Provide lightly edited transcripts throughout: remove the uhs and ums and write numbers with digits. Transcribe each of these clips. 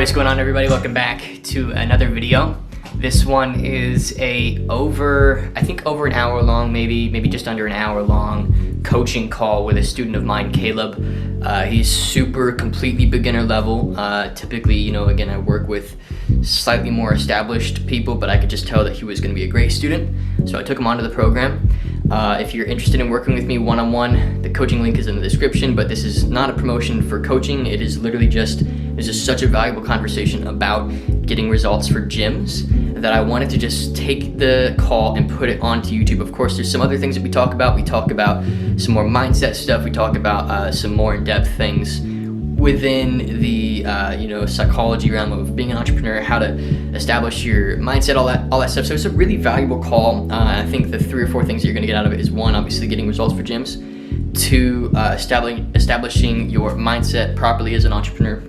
what's going on, everybody? Welcome back to another video. This one is I think over an hour long, maybe just under an hour long coaching call with a student of mine, Caleb. He's super completely beginner level. Typically, again, I work with slightly more established people, but I could just tell that he was going to be a great student. So I took him onto the program. If you're interested in working with me one-on-one, the coaching link is in the description, but this is not a promotion for coaching. It is literally it's just such a valuable conversation about getting results for gyms that I wanted to just take the call and put it onto YouTube. Of course, there's some other things that we talk about. We talk about some more mindset stuff. We talk about some more in-depth things within the psychology realm of being an entrepreneur, how to establish your mindset, all that stuff. So it's a really valuable call. I think the 3 or 4 things that you're going to get out of it is 1, obviously getting results for gyms. 2, establishing your mindset properly as an entrepreneur.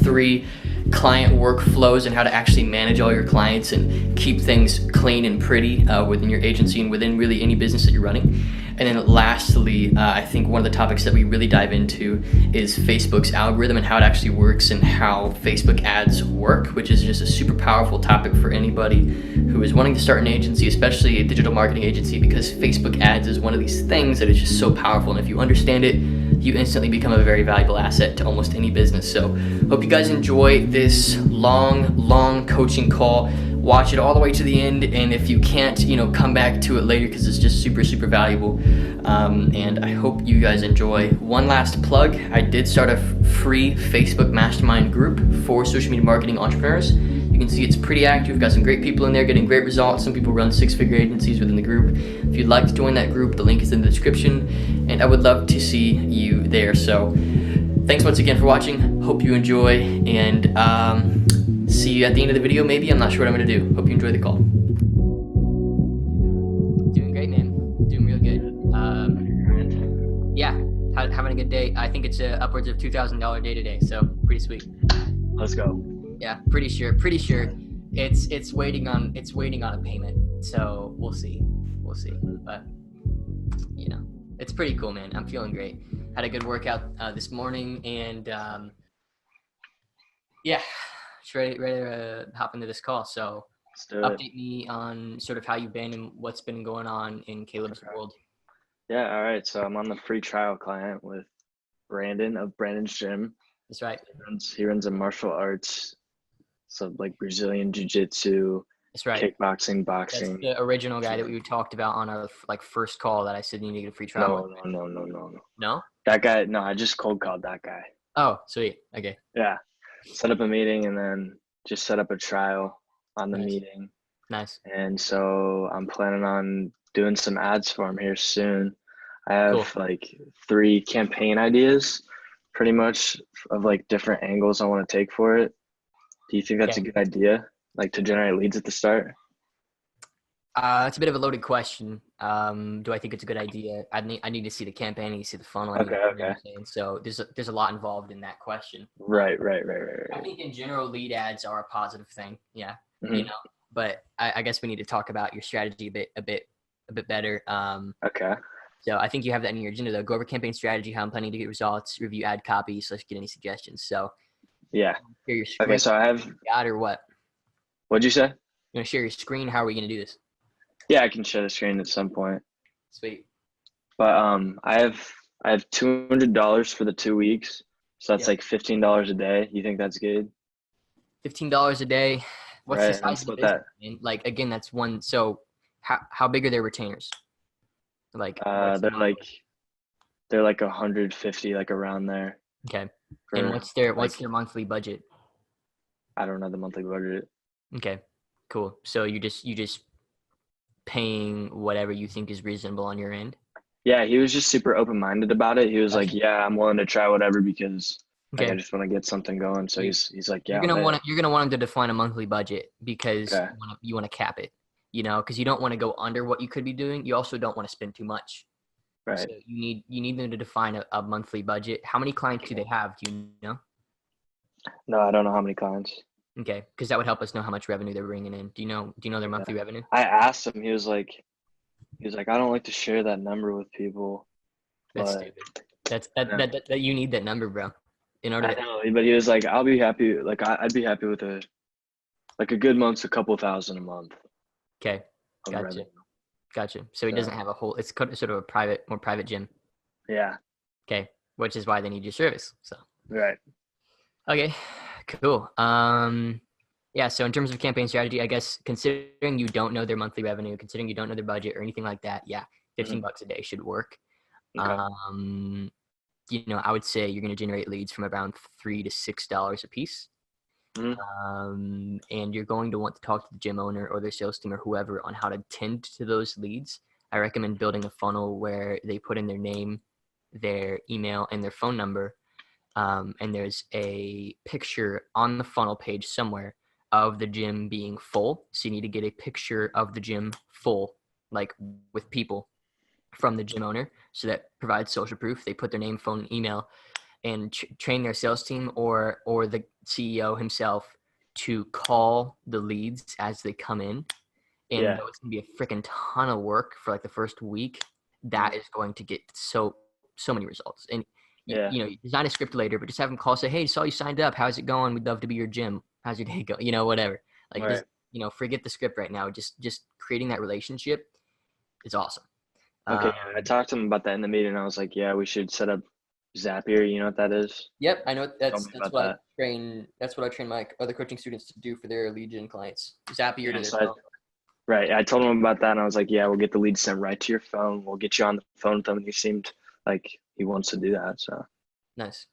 3, client workflows and how to actually manage all your clients and keep things clean and pretty within your agency and within really any business that you're running. And then lastly, I think one of the topics that we really dive into is Facebook's algorithm and how it actually works and how Facebook ads work, which is just a super powerful topic for anybody who is wanting to start an agency, especially a digital marketing agency, because Facebook ads is one of these things that is just so powerful. And if you understand it, you instantly become a very valuable asset to almost any business. So hope you guys enjoy this long coaching call. Watch it all the way to the end, and if you can't, come back to it later because it's just super valuable. And I hope you guys enjoy. One last plug, I did start a free Facebook mastermind group for social media marketing entrepreneurs. You can see it's pretty active. We've got some great people in there getting great results. Some people run 6-figure agencies within the group. If you'd like to join that group, the link is in the description, and I would love to see you there. So thanks once again for watching. Hope you enjoy, and see you at the end of the video, maybe. I'm not sure what I'm going to do. Hope you enjoy the call. Doing great, man. Doing real good. Yeah, having a good day. I think it's upwards of $2,000 day today, so pretty sweet. Let's go. Yeah, pretty sure. It's waiting on a payment, so we'll see. But it's pretty cool, man. I'm feeling great. Had a good workout this morning, and yeah. Ready to hop into this call. So update me on sort of how you've been and what's been going on in Caleb's world. Yeah, all right. So I'm on the free trial client with Brandon of Brandon's Gym. That's right. He runs a martial arts, so like Brazilian Jiu-Jitsu, that's right, kickboxing, boxing. That's the original guy that we talked about on our first call that I said you need to get a free trial. No. No? That guy, no, I just cold called that guy. Oh, sweet. Okay. Yeah. Set up a meeting and then just set up a trial on the Nice. meeting. Nice. And so I'm planning on doing some ads for him here soon. I have like 3 campaign ideas pretty much of like different angles I want to take for it. Do you think that's a good idea? Like to generate leads at the start? It's a bit of a loaded question. Do I think it's a good idea? I need to see the campaign. I need to see the funnel. Okay. So there's a lot involved in that question. Right. I think in general, lead ads are a positive thing. Yeah. Mm-hmm. But I guess we need to talk about your strategy a bit better. Okay. So I think you have that in your agenda though. Go over campaign strategy, how I'm planning to get results, review ad copy, / get any suggestions. So yeah. Share your screen. Okay. So I have. Got or what? What'd you say? You want to share your screen? How are we going to do this? Yeah, I can share the screen at some point. Sweet. But I have $200 for the 2 weeks, so that's like $15 a day. You think that's good? $15 a day. What's right, the size of the business? Like again, that's one. So how big are their retainers? Like they're like 150, like around there. Okay. And what's their monthly budget? I don't know the monthly budget. Okay. Cool. So you just paying whatever you think is reasonable on your end? Yeah, he was just super open-minded about it. He was like, yeah, I'm willing to try whatever because like, I just want to get something going. So he's like, yeah. You're gonna want him to define a monthly budget because you want to cap it, because you don't want to go under what you could be doing. You also don't want to spend too much. Right. So you need them to define a monthly budget. How many clients do they have? Do you know? No, I don't know how many clients. Okay, because that would help us know how much revenue they're bringing in. Do you know their monthly revenue? I asked him. He was like, I don't like to share that number with people. That's stupid. That you need that number, bro. in order I to. know, but he was like, I'll be happy. Like I'd be happy with a good month's a couple thousand a month Okay, of gotcha, revenue. gotcha. So he doesn't have a whole. It's sort of a more private gym. Yeah. Okay, which is why they need your service. So Right. okay, cool. Yeah. So in terms of campaign strategy, I guess considering you don't know their monthly revenue, considering you don't know their budget or anything like that, yeah, $15 a day should work. Okay. I would say you're going to generate leads from around $3 to $6 a piece. And you're going to want to talk to the gym owner or their sales team or whoever on how to tend to those leads. I recommend building a funnel where they put in their name, their email, and their phone number. And there's a picture on the funnel page somewhere of the gym being full. So you need to get a picture of the gym full, like with people from the gym owner. So that provides social proof. They put their name, phone, email, and train their sales team or the CEO himself to call the leads as they come in. And Yeah. though it's gonna be a freaking ton of work for like the first week, that is going to get so many results. And you design a script later, but just have them call, say, hey, saw you signed up. How's it going? We'd love to be your gym. How's your day going? Whatever. Like Right. just forget the script right now. Just creating that relationship is awesome. Okay. I talked to him about that in the meeting. I was like, yeah, we should set up Zapier. You know what that is? Yep, I know Tell me that's about what that. I train. That's what I train my other coaching students to do for their lead gen clients. Zapier to Yeah, their so phone. right. I told him about that, and I was like, yeah, we'll get the lead sent right to your phone. We'll get you on the phone with him. And he seemed like he wants to do that. So Nice.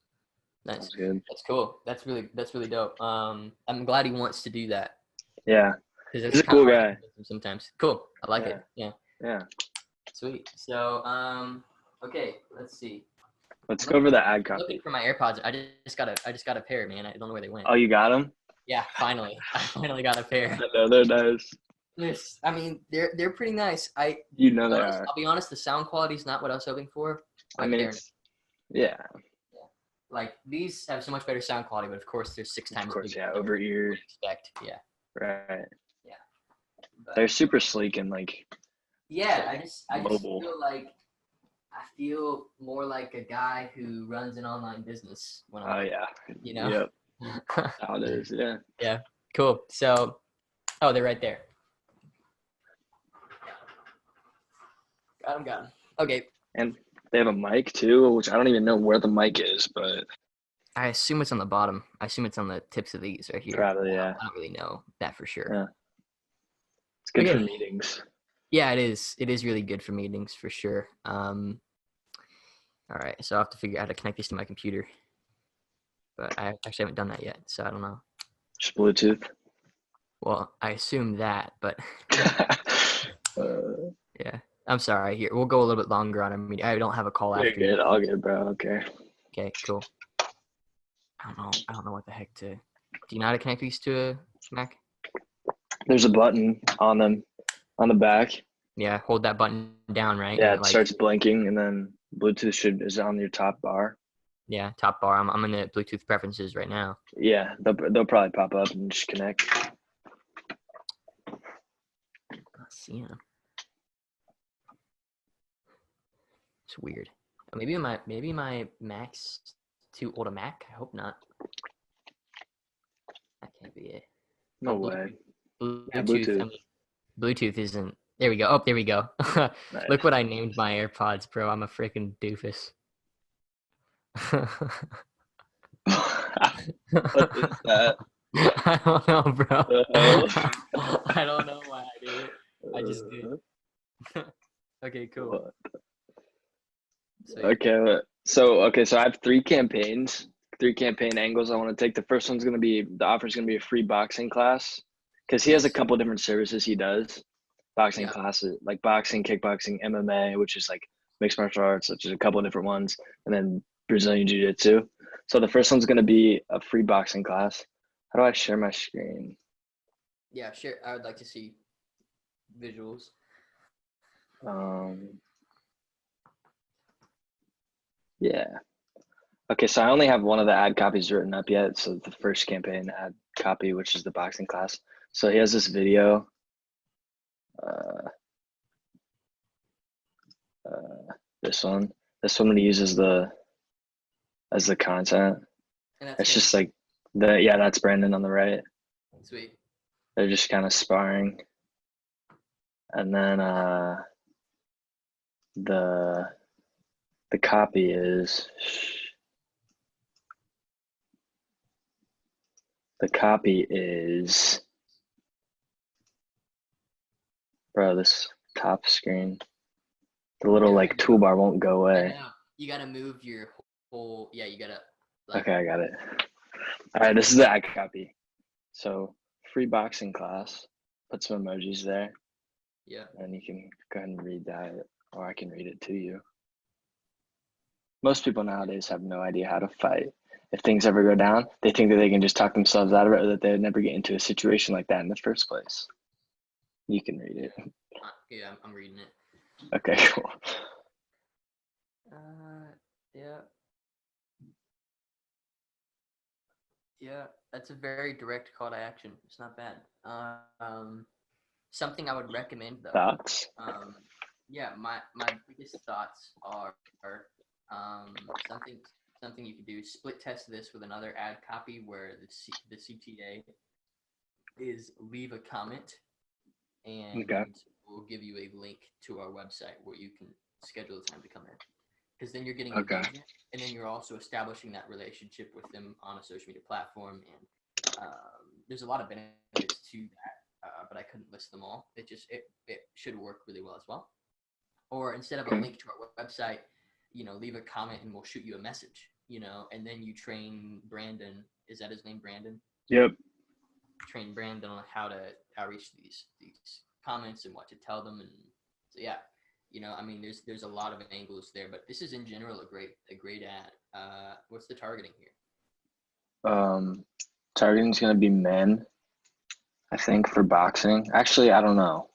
sounds good. That's cool. That's really dope. I'm glad he wants to do that Yeah. because He's it's a kind of cool hard to guy. convince him sometimes. Cool. I like Yeah. it. Yeah. Yeah. Sweet. So okay, let's see. Let's go over the ad Looking copy. for my AirPods. I just got a pair, man. I don't know where they went. Oh, you got him? Yeah, finally. I finally got a pair. I know they're nice. I mean, they're pretty nice. You know they are. I'll be honest, the sound quality is not what I was hoping for. I mean, it's yeah. Like these have so much better sound quality, but of course they're 6 times Of course, bigger yeah. than Over you ear. would expect. Yeah. Right. Yeah. But, They're super sleek and like. yeah, I just mobile. feel like I feel more like a guy who runs an online business when I'm Oh yeah. Yep. That's how it is. Yeah. Yeah. Cool. So, oh, they're right there. Got them. Okay. And they have a mic too, which I don't even know where the mic is, but I assume it's on the bottom. I assume it's on the tips of these right here. probably yeah. I don't really know that for sure. Yeah. It's good for meetings. Yeah, it is. It is really good for meetings for sure. All right, so I have to figure out how to connect these to my computer, but I actually haven't done that yet, so I don't know. Just Bluetooth. Well, I assume that, but yeah. I'm sorry. Here, we'll go a little bit longer on our meeting. I don't have a call You're after. good. All good, bro. Okay. Okay, cool. I don't know what the heck to. Do you know how to connect these to a Mac? There's a button on them on the back. Yeah, hold that button down, right? Yeah, and it starts blinking, and then Bluetooth is on your top bar. Yeah, top bar. I'm in the Bluetooth preferences right now. Yeah, they'll probably pop up and just connect. Let's see them. It's weird. Maybe my Mac's too old a Mac. I hope not. That can't be it. No way. Bluetooth. Yeah, Bluetooth. I mean, Bluetooth isn't. There we go. Oh, there we go. Nice. Look what I named my AirPods, bro. I'm a freaking doofus. What is that? I don't know, bro. The I don't know why I did it. I just did. Okay, cool. What? So, Okay, so I have three campaign angles I want to take. The first one's the offer's gonna be a free boxing class because he has a couple different services he does. Boxing classes like boxing, kickboxing, MMA, which is like mixed martial arts, which is a couple of different ones, and then Brazilian Jiu-Jitsu. So the first one's gonna be a free boxing class. How do I share my screen? yeah, sure. I would like to see visuals. Yeah. Okay, so I only have one of the ad copies written up yet. So the first campaign ad copy, which is the boxing class. So he has this video. This one he uses as the content. And that's It's him. just like that's Brandon on the right. Sweet. They're just kind of sparring. And then the the copy is the copy is bro, this top screen. The little like toolbar won't go away. I know. You gotta move your whole. Yeah, you gotta. Okay, I got it. All right, this is the ad copy. So free boxing class. Put some emojis there. Yeah. And you can go ahead and read that, or I can read it to you. Most people nowadays have no idea how to fight. If things ever go down, they think that they can just talk themselves out of it, or that they would never get into a situation like that in the first place. You can read it. Yeah, I'm reading it. Okay, cool. Yeah. Yeah, that's a very direct call to action. It's not bad. Something I would recommend though. Thoughts? Yeah, my biggest thoughts are something you could do. Split test this with another ad copy where the CTA is leave a comment, and Okay. we'll give you a link to our website where you can schedule the time to come in. Because then you're getting Okay. engagement, and then you're also establishing that relationship with them on a social media platform. And there's a lot of benefits to that, but I couldn't list them all. It should work really well as well. Or instead of a link to our website, leave a comment and we'll shoot you a message. And then you train Brandon. Is that his name, Brandon? Yep. Train Brandon on how to outreach these comments and what to tell them. And so yeah. There's a lot of angles there, but this is in general a great ad. What's the targeting here? Targeting's gonna be men, I think, for boxing. Actually, I don't know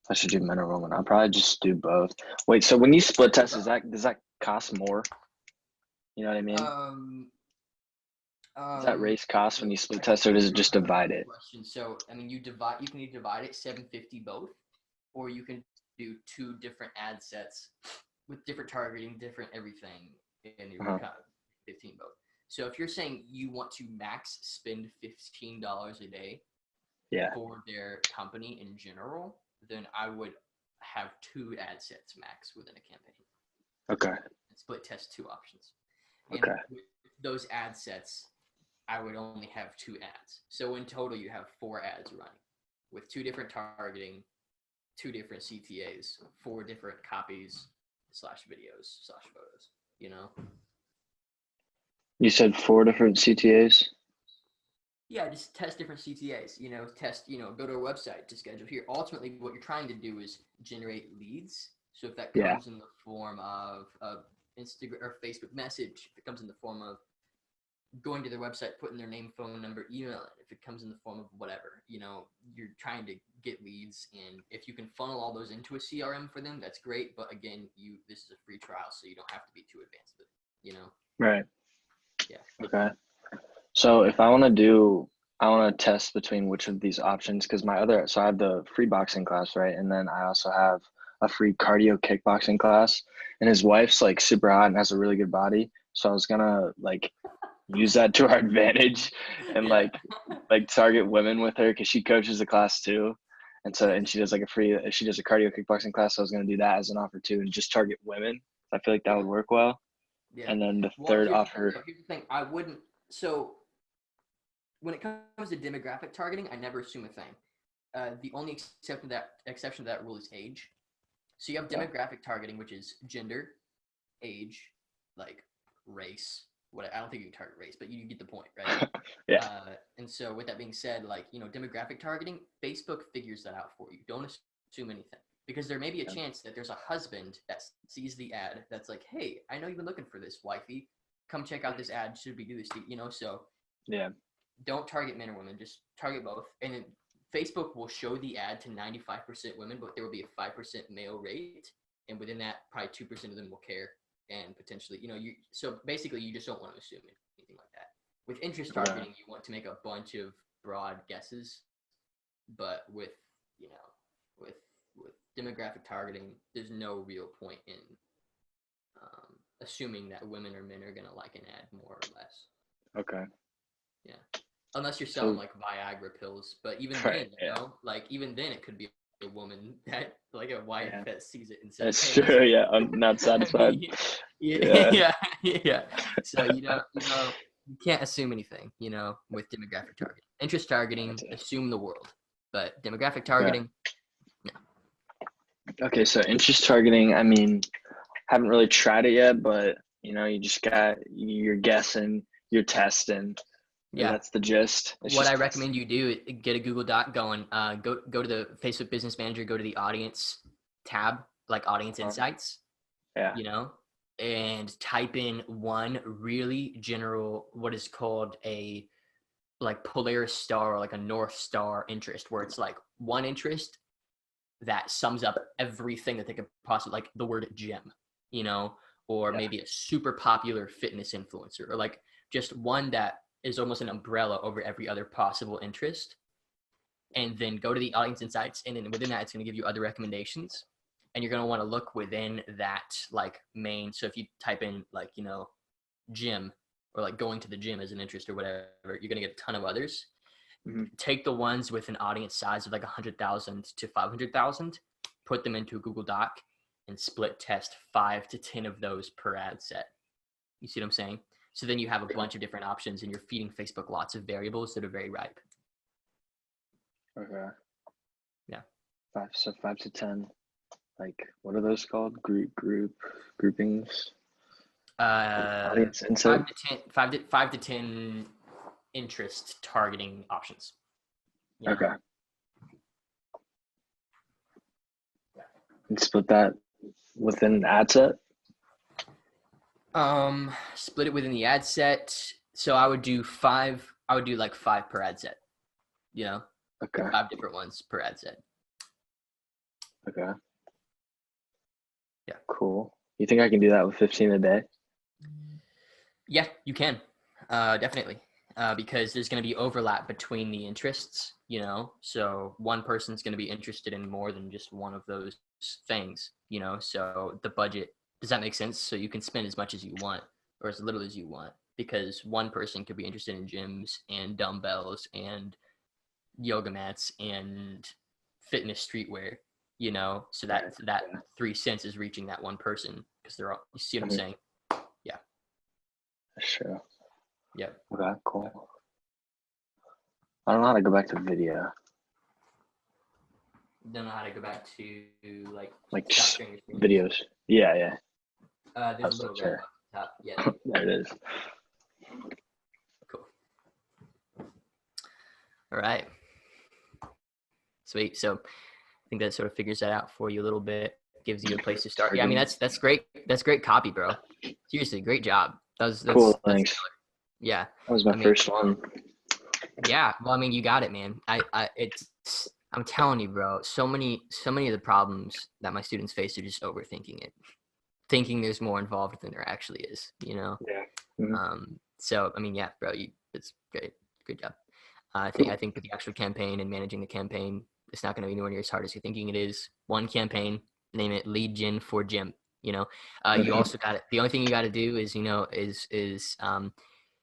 if I should do men or women. I'll probably just do both. Wait, so when you split test, does that cost more? You know what I mean? Does that raise costs when you split test, or does it just divide it? So you can either divide it 750 both, or you can do two different ad sets with different targeting, different everything, and you're kind of 15 both. So if you're saying you want to max spend $15 a day for their company in general, then I would have two ad sets max within a campaign. Okay. And split test two options. Okay. And with those ad sets, I would only have two ads. So in total, you have 4 ads running with 2 different targeting, 2 different CTAs, 4 different copies / videos / photos, You said 4 different CTAs? Yeah, just test different CTAs, go to our website to schedule here. Ultimately, what you're trying to do is generate leads. So if that comes in the form of Instagram or Facebook message, if it comes in the form of going to their website, putting their name, phone number, email, if it comes in the form of whatever, you're trying to get leads. And if you can funnel all those into a CRM for them, that's great. But again, this is a free trial, so you don't have to be too advanced with it, Right. Yeah. Okay. So if I want to test between which of these options, because I have the free boxing class, right? And then I also have a free cardio kickboxing class, and his wife's like super hot and has a really good body. So I was gonna like use that to our advantage and like target women with her, because she coaches the class too. And she does a cardio kickboxing class. So I was gonna do that as an offer too, and just target women. I feel like that would work well. Yeah. And then the third offer. Here's the thing. I wouldn't. So when it comes to demographic targeting, I never assume a thing. The only exception to that rule is age. So you have demographic targeting, which is gender, age, like race. I don't think you can target race, but you get the point, right? And so with that being said, demographic targeting, Facebook figures that out for you. Don't assume anything, because there may be a chance that there's a husband that sees the ad that's like, hey, I know you've been looking for this, wifey. Come check out this ad. Should we do this? So don't target men or women. Just target both. And then Facebook will show the ad to 95% women, but there will be a 5% male rate. And within that, probably 2% of them will care. And potentially, so basically you just don't want to assume anything like that. With interest targeting, you want to make a bunch of broad guesses, but with demographic targeting, there's no real point in assuming that women or men are going to like an ad more or less. Okay. Yeah. Unless you're selling So, like Viagra pills, but even right, then, like even then it could be a woman that like a wife yeah, that sees it and says, that's "Hey, true. Yeah, I'm not I satisfied. mean, yeah, Yeah. yeah, yeah." So you can't assume anything, with demographic targeting. Interest targeting, Gotcha. assume the world, but demographic Okay. targeting, no. Okay, so interest targeting, I mean, haven't really tried it yet, but you're guessing, you're testing. Yeah. That's the gist. It's What I just testing. recommend you do is get a Google Doc going. Go to the Facebook Business Manager, go to the audience tab, like audience insights, Yeah. and type in one really general, what is called a like Polaris star or like a North Star interest, where it's like one interest that sums up everything that they could possibly, like the word gym, or Yeah. maybe a super popular fitness influencer, or like just one that is almost an umbrella over every other possible interest. And then go to the audience insights, and then within that, it's going to give you other recommendations. And you're going to want to look within that like main. So if you type in like, gym, or like going to the gym as an interest or whatever, you're going to get a ton of others. Mm-hmm. Take the ones with an audience size of like 100,000 to 500,000, put them into a Google Doc, and split test 5 to 10 of those per ad set. You see what I'm saying? So then you have a bunch of different options, and you're feeding Facebook lots of variables that are very ripe. Okay. Yeah. 5 to 10. Like, what are those called? Groupings. Audience insight. 5 to 10 interest targeting options. Okay. And split that within an ad set. Split it within the ad set. So I would do like 5 per ad set. Okay. 5 different ones per ad set. Okay. Yeah. Cool. You think I can do that with 15 a day? Yeah, you can. Definitely. Because there's going to be overlap between the interests, so one person's going to be interested in more than just one of those things, so the budget, does that make sense? So you can spend as much as you want or as little as you want, because one person could be interested in gyms and dumbbells and yoga mats and fitness streetwear, so that 3 cents is reaching that one person because they're all, you see what I'm saying? Yeah. Sure. Yeah. Okay, cool. I don't know how to go back to video. Don't know how to go back to like stop sharing your screen. videos. Yeah. There's a little red button at the top. Yeah. There it is. Cool. All right. Sweet. So I think that sort of figures that out for you a little bit. Gives you a place to start. Yeah, I mean that's great. That's great copy, bro. Seriously, great job. That's cool. Thanks. Yeah. That was my first one. Yeah. Well, I mean, you got it, man. I'm telling you, bro. So many of the problems that my students face are just overthinking it, thinking there's more involved than there actually is. Yeah. Mm-hmm. So I mean, yeah, bro. It's great. Good job. I think with the actual campaign and managing the campaign, it's not going to be anywhere near as hard as you're thinking it is. One campaign, name it Lead Gen for Gym. You also got it. The only thing you got to do is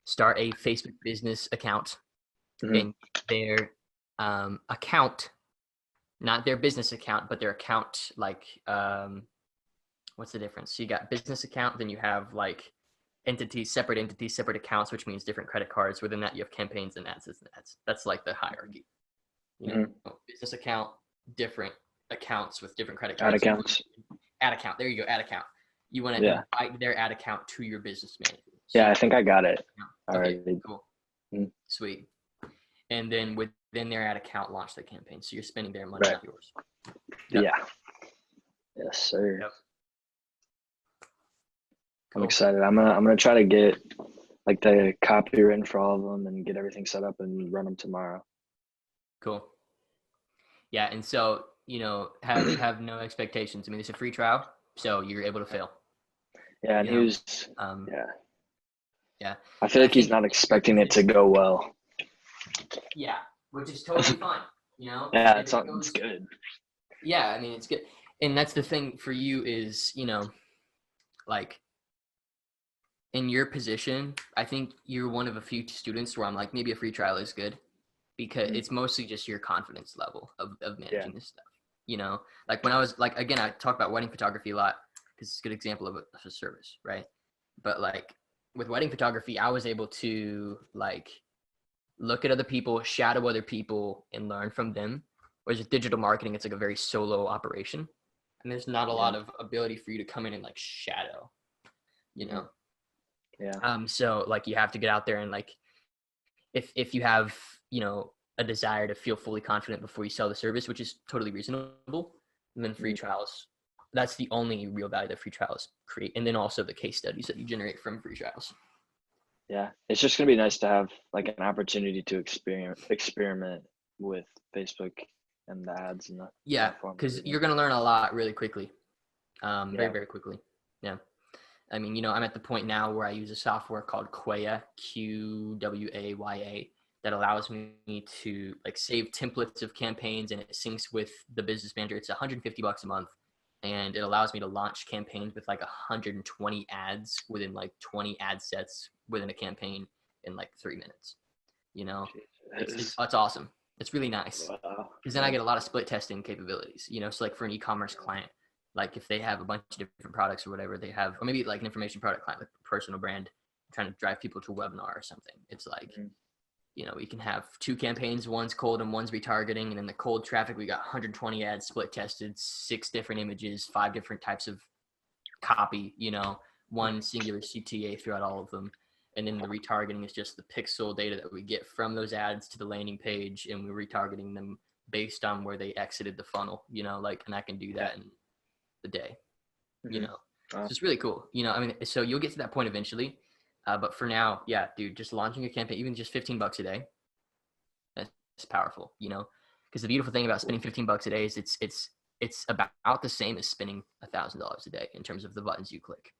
start a Facebook business account, and their account, not their business account, but their account. Like, what's the difference? So you got business account, then you have like entities, separate accounts, which means different credit cards. Within that, you have campaigns and ads. That's like the hierarchy. Business account, different accounts with different credit cards. Ad account. There you go. Ad account. You want to invite their ad account to your business manager. So I think I got it. Okay, cool. Sweet. And then within their ad account, launch the campaign. So you're spending their money, not yours. Yep. Yeah. Yes, sir. Yep. Cool. I'm excited. I'm gonna try to get like the copy written for all of them and get everything set up and run them tomorrow. Cool. Yeah, and so have no expectations. I mean, it's a free trial, so you're able to fail. Yeah, and he was. Yeah. I feel like he's not expecting it to go well. Yeah, which is totally fine. Yeah, it's good. Yeah, I mean, it's good. And that's the thing for you is, like in your position, I think you're one of a few students where I'm like, maybe a free trial is good, because it's mostly just your confidence level of managing this stuff. You know, like when I was like, again, I talk about wedding photography a lot because it's a good example of a service, right? But like with wedding photography, I was able to like look at other people, shadow other people, and learn from them. Whereas with digital marketing, it's like a very solo operation, and there's not a lot of ability for you to come in and like shadow, you know. So like you have to get out there and like if you have, you know, a desire to feel fully confident before you sell the service, which is totally reasonable, and then free trials, that's the only real value that free trials create. And then also the case studies that you generate from free trials. Yeah, it's just gonna be nice to have like an opportunity to experiment with Facebook and the ads and the platform. Because you're gonna learn a lot really quickly, very, very quickly. Yeah, I mean, you know, I'm at the point now where I use a software called Quaya, Qwaya, that allows me to like save templates of campaigns, and it syncs with the business manager. It's $150 a month, and it allows me to launch campaigns with like 120 ads within like 20 ad sets within a campaign in like 3 minutes. You know, it's awesome. It's really nice because then I get a lot of split testing capabilities, you know. So like for an e-commerce client, like if they have a bunch of different products or whatever they have, or maybe like an information product client, like a personal brand, trying to drive people to a webinar or something. It's like, you know, we can have 2 campaigns, one's cold and one's retargeting. And in the cold traffic, we got 120 ads split tested, 6 different images, 5 different types of copy, you know, one singular CTA throughout all of them. And then the retargeting is just the pixel data that we get from those ads to the landing page, and we're retargeting them based on where they exited the funnel, you know, like, and I can do that in the day, you know. So it's really cool, you know. I mean, so you'll get to that point eventually, but for now, yeah, dude, just launching a campaign, even just $15 a day, that's powerful, you know. Because the beautiful thing about spending $15 a day is it's about the same as spending $1,000 a day in terms of the buttons you click,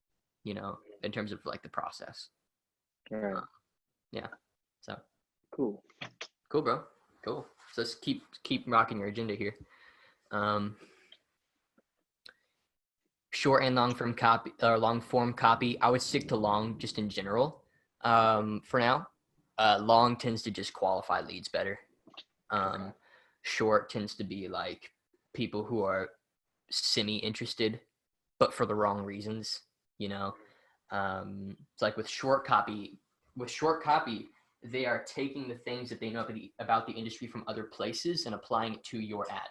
you know, in terms of like the process. Right. Yeah. So cool, bro. Cool. So let's keep rocking your agenda here. Short and long form copy, or long form copy. I would stick to long just in general. For now, long tends to just qualify leads better. Short tends to be like people who are semi-interested, but for the wrong reasons, you know. It's like with short copy, they are taking the things that they know about the industry from other places and applying it to your ad,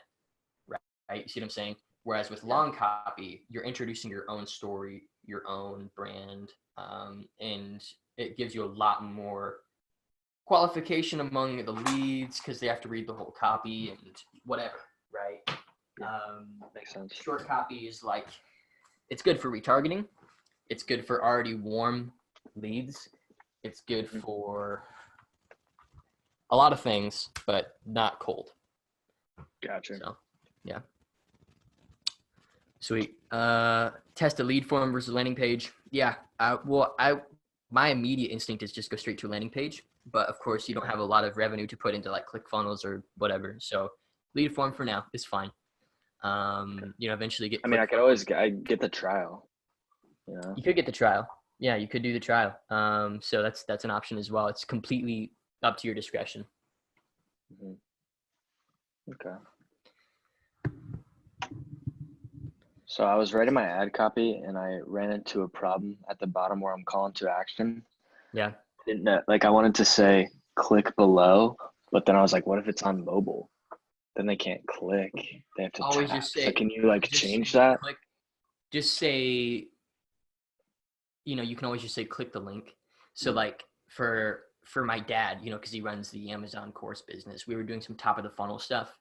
right? You see what I'm saying? Whereas with long copy, you're introducing your own story, your own brand, and it gives you a lot more qualification among the leads because they have to read the whole copy and whatever, right? Makes sense. Short copy is like, it's good for retargeting. It's good for already warm leads. It's good for a lot of things, but not cold. Gotcha. So, yeah. Sweet. Test a lead form versus landing page. Yeah. My immediate instinct is just go straight to a landing page, but of course you don't have a lot of revenue to put into like ClickFunnels or whatever. So lead form for now is fine. You know, eventually get. I mean, I could always get the trial. You know? You could get the trial. Yeah, you could do the trial. So that's an option as well. It's completely up to your discretion. Okay. So I was writing my ad copy and I ran into a problem at the bottom where I'm calling to action. Yeah. Didn't know, like I wanted to say click below, but then I was like, what if it's on mobile? Then they can't click. They have to always tap. just say. So can you like change that? Just say. You know, you can always just say click the link. So like for my dad, you know, because he runs the Amazon course business, we were doing some top of the funnel stuff.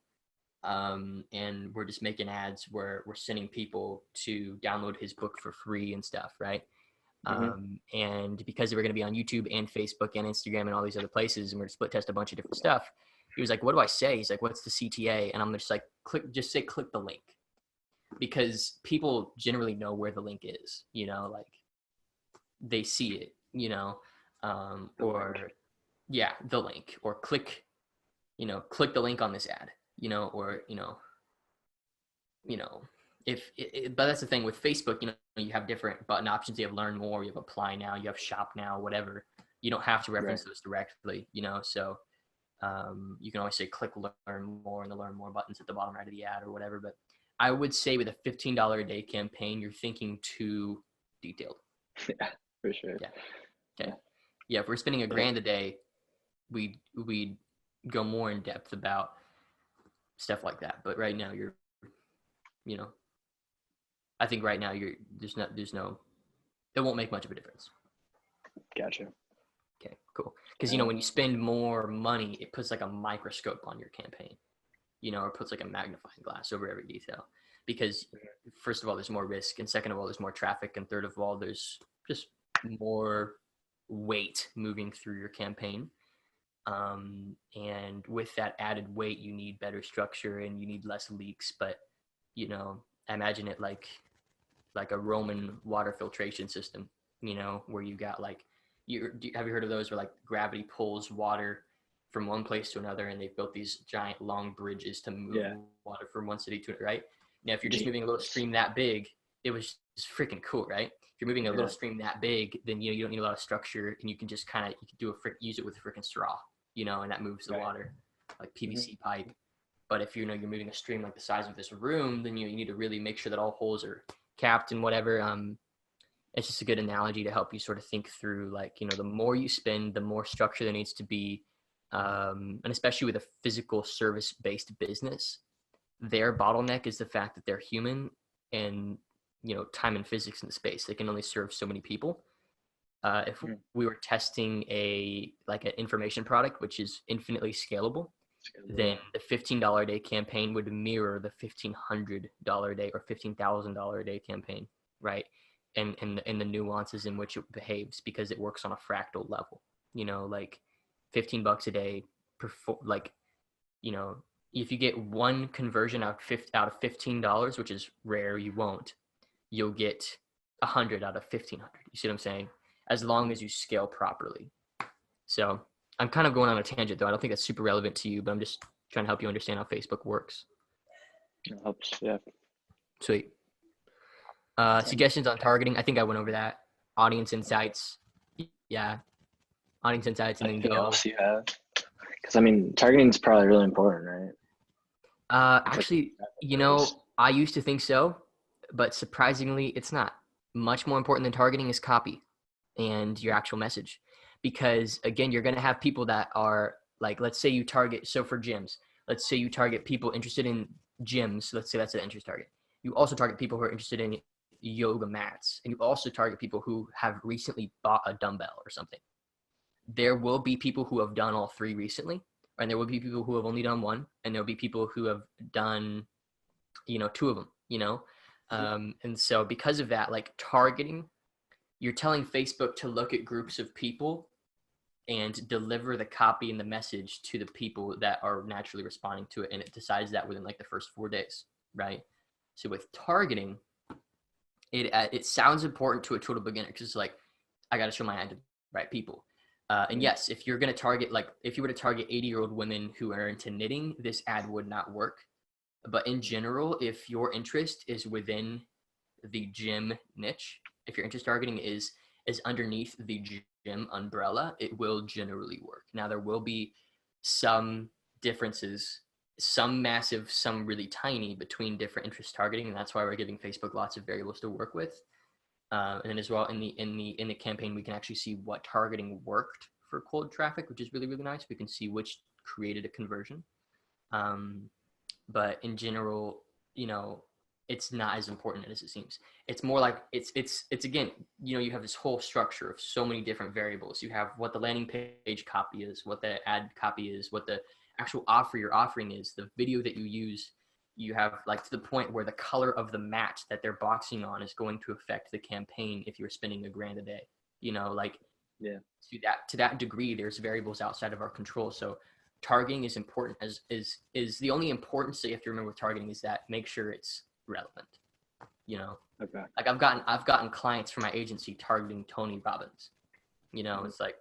And we're just making ads where we're sending people to download his book for free and stuff, right? And because they were going to be on YouTube and Facebook and Instagram and all these other places, and we're split test a bunch of different stuff, he was like, what do I say? He's like, what's the CTA? And I'm just like, just say click the link, because people generally know where the link is, you know, like they see it, you know, or yeah, the link, or click the link on this ad, you know, or, you know, but that's the thing with Facebook, you have different button options. You have learn more, you have apply now, you have shop now, whatever. You don't have to reference those directly, so you can always say click learn more, and the learn more button's at the bottom right of the ad or whatever. But I would say with a $15 a day campaign, you're thinking too detailed. Yeah, for sure. Yeah. Okay. Yeah. If we're spending $1,000 a day, we'd go more in depth about stuff like that. But right now I think right now there's no, it won't make much of a difference. Gotcha. Okay, cool. Because, when you spend more money, it puts like a microscope on your campaign, or puts like a magnifying glass over every detail. Because first of all, there's more risk. And second of all, there's more traffic. And third of all, there's just more weight moving through your campaign. And with that added weight, you need better structure and you need less leaks. But, imagine it like a Roman water filtration system, where you got like, have you heard of those where like gravity pulls water from one place to another, and they've built these giant long bridges to move water from one city to another, right? Now, if you're just moving a little stream that big, it was just freaking cool, right? If you're moving a little stream that big, then you don't need a lot of structure, and you can just use it with a freaking straw, and that moves the water like PVC pipe. But if you're moving a stream like the size of this room, then you need to really make sure that all holes are capped and whatever. It's just a good analogy to help you sort of think through, like, the more you spend, the more structure there needs to be. And especially with a physical service-based business, their bottleneck is the fact that they're human, and, time and physics in space. They can only serve so many people. If we were testing an information product, which is infinitely scalable, then the $15 a day campaign would mirror the $1,500 a day or $15,000 a day campaign, right? And the nuances in which it behaves, because it works on a fractal level, like $15 a day, if you get one conversion out of $15, which is rare, you'll get 100 out of 1,500. You see what I'm saying? As long as you scale properly. So I'm kind of going on a tangent, though. I don't think that's super relevant to you, but I'm just trying to help you understand how Facebook works. It helps, yeah. Sweet. Suggestions on targeting. I think I went over that. Audience insights. Yeah. Audience insights, and then anything else you have? Because targeting is probably really important, right? Actually, I used to think so, but surprisingly, it's not. Much more important than targeting is copy and your actual message. Because again, you're going to have people that are like, let's say you target, so for gyms, let's say you target people interested in gyms. Let's say that's an interest target. You also target people who are interested in yoga mats, and you also target people who have recently bought a dumbbell or something. There will be people who have done all three recently, and there will be people who have only done one, and there'll be people who have done, two of them, and so because of that, like targeting, you're telling Facebook to look at groups of people and deliver the copy and the message to the people that are naturally responding to it. And it decides that within like the first 4 days, right? So with targeting, it sounds important to a total beginner, because it's like, I got to show my ad to the right people. And yes, if you're going to target, like if you were to target 80-year-old women who are into knitting, this ad would not work. But in general, if your interest is within the gym niche, if your interest targeting is underneath the gym umbrella, it will generally work. Now, there will be some differences, some massive, some really tiny, between different interest targeting, and that's why we're giving Facebook lots of variables to work with. And then as well, in the campaign, we can actually see what targeting worked for cold traffic, which is really, really nice. We can see which created a conversion. But in general, it's not as important as it seems. It's more like it's again, you have this whole structure of so many different variables. You have what the landing page copy is, what the ad copy is, what the actual offer you're offering is, the video that you use. You have like to the point where the color of the mat that they're boxing on is going to affect the campaign if you're spending $1,000 a day. To that degree, there's variables outside of our control. So targeting is important. Is the only importance that you have to remember with targeting is that make sure it's relevant. Okay. Like I've gotten clients from my agency targeting Tony Robbins. It's like,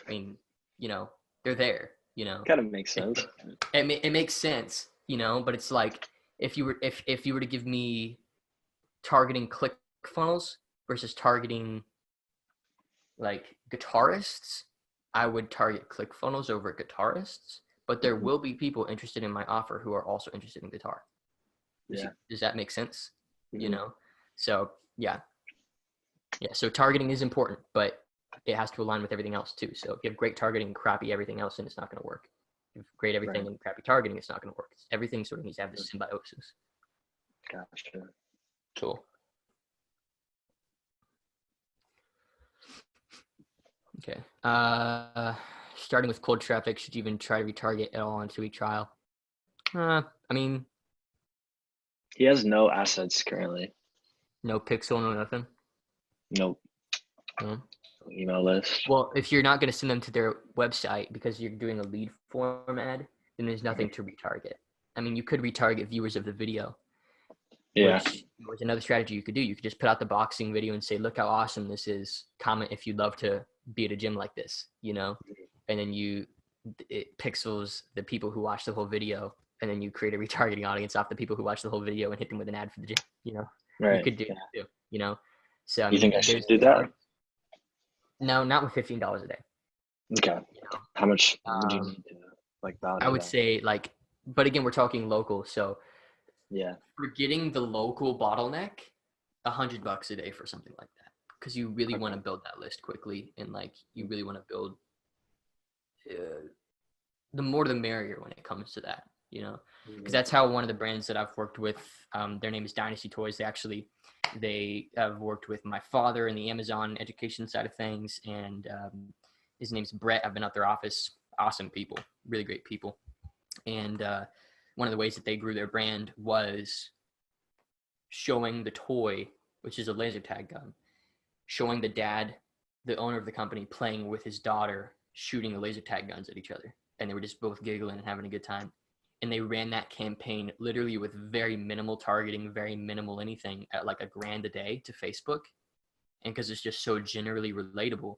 they're there. Kind of makes sense. It makes sense, but it's like if you were to give me targeting ClickFunnels versus targeting like guitarists, I would target ClickFunnels over guitarists, but there will be people interested in my offer who are also interested in guitar. Does that make sense? You know? So yeah. So targeting is important, but it has to align with everything else too. So if you have great targeting, crappy everything else, then it's not going to work. If you have great everything and crappy targeting, it's not going to work. Everything sort of needs to have this symbiosis. Gotcha. Cool. Okay. Starting with cold traffic, should you even try to retarget at all on a 2-week trial? I mean, he has no assets currently. No pixel, no nothing. Nope. No. Email list. Well, if you're not going to send them to their website because you're doing a lead form ad, then there's nothing to retarget. I mean, you could retarget viewers of the video. Yeah. Which was another strategy you could do. You could just put out the boxing video and say, look how awesome this is. Comment if you'd love to be at a gym like this, you know? And then it pixels the people who watch the whole video, and then you create a retargeting audience off the people who watch the whole video and hit them with an ad for the gym, you know? Right. You could do that too, you know? So I you mean, think I should do that? No, not with $15 a day. Okay. You know? How much would you need to validate? I would say but again, we're talking local. So yeah, forgetting the local bottleneck, $100 a day for something like that. Because you really want to build that list quickly, and you really want to build the more the merrier when it comes to that, you know? Because that's how one of the brands that I've worked with, their name is Dynasty Toys. They have worked with my father in the Amazon education side of things, and his name's Brett. I've been at their office. Awesome people, really great people. And one of the ways that they grew their brand was showing the toy, which is a laser tag gun, showing the dad, the owner of the company, playing with his daughter, shooting the laser tag guns at each other. And they were just both giggling and having a good time. And they ran that campaign literally with very minimal targeting, very minimal anything, at $1,000 a day to Facebook. And because it's just so generally relatable,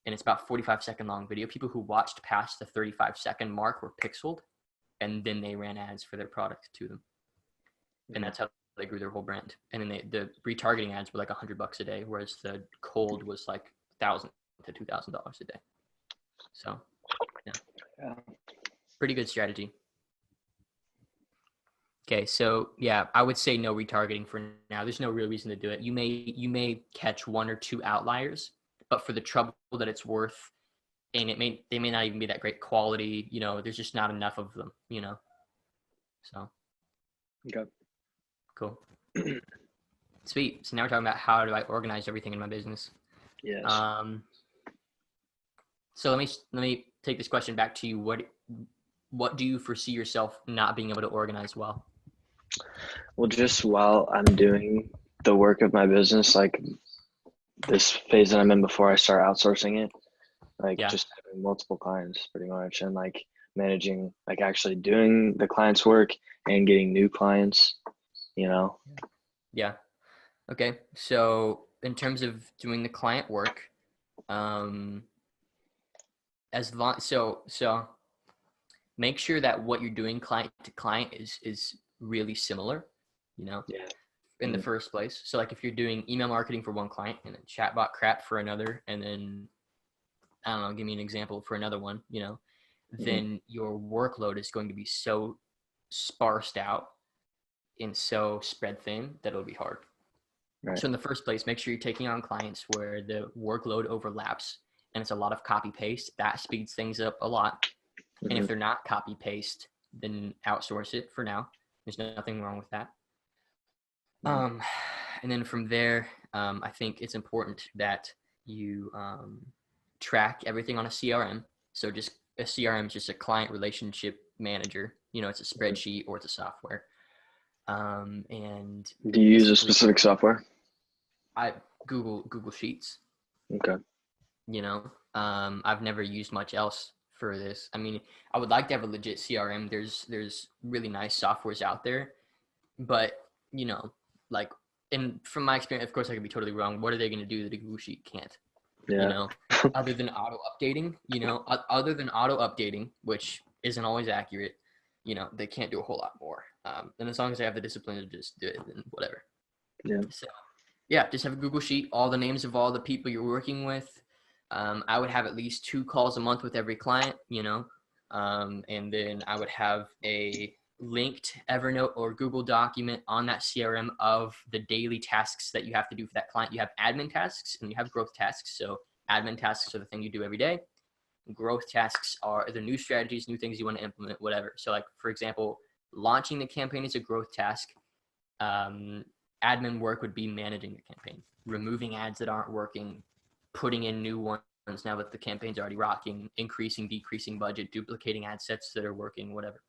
and it's about 45-second long video, people who watched past the 35-second mark were pixeled, and then they ran ads for their product to them. And that's how they grew their whole brand. And then the retargeting ads were $100 a day, whereas the cold was $1,000 to $2,000 a day. So yeah. Pretty good strategy. Okay, so yeah, I would say no retargeting for now. There's no real reason to do it. You may catch 1 or 2 outliers, but for the trouble that it's worth, and they may not even be that great quality, you know, there's just not enough of them, you know. So okay. Cool. Sweet. So now we're talking about how do I organize everything in my business. Yes. So let me take this question back to you. What do you foresee yourself not being able to organize well? Well, just while I'm doing the work of my business, this phase that I'm in before I start outsourcing it, just having multiple clients pretty much, and managing, actually doing the client's work and getting new clients, you know? Yeah. Okay. So in terms of doing the client work, so make sure that what you're doing client to client is really similar, you know, in the first place. So if you're doing email marketing for one client and then chatbot crap for another, and then, I don't know, give me an example for another one, you know, then your workload is going to be so sparsed out and so spread thin that it'll be hard. Right. So in the first place, make sure you're taking on clients where the workload overlaps and it's a lot of copy paste. That speeds things up a lot. And if they're not copy paste, then outsource it for now. There's nothing wrong with that. And then from there, I think it's important that you track everything on a CRM. So just a CRM is just a client relationship manager. You know, it's a spreadsheet or it's a software. And do you use a specific software? Google Sheets. Okay. You know, I've never used much else for this. I mean, I would like to have a legit CRM. There's really nice softwares out there, but you know, and from my experience, of course, I could be totally wrong. What are they going to do that a Google Sheet can't? Yeah. You know, other than auto updating, which isn't always accurate, you know, they can't do a whole lot more. And as long as I have the discipline to just do it, then whatever. Yeah. So yeah, just have a Google sheet, all the names of all the people you're working with. I would have at least 2 calls a month with every client, and then I would have a linked Evernote or Google document on that CRM of the daily tasks that you have to do for that client. You have admin tasks and you have growth tasks. So admin tasks are the thing you do every day. Growth tasks are the new strategies, new things you want to implement, whatever. So like, for example, launching the campaign is a growth task. Admin work would be managing the campaign, removing ads that aren't working, putting in new ones now that the campaign's already rocking, increasing, decreasing budget, duplicating ad sets that are working, whatever,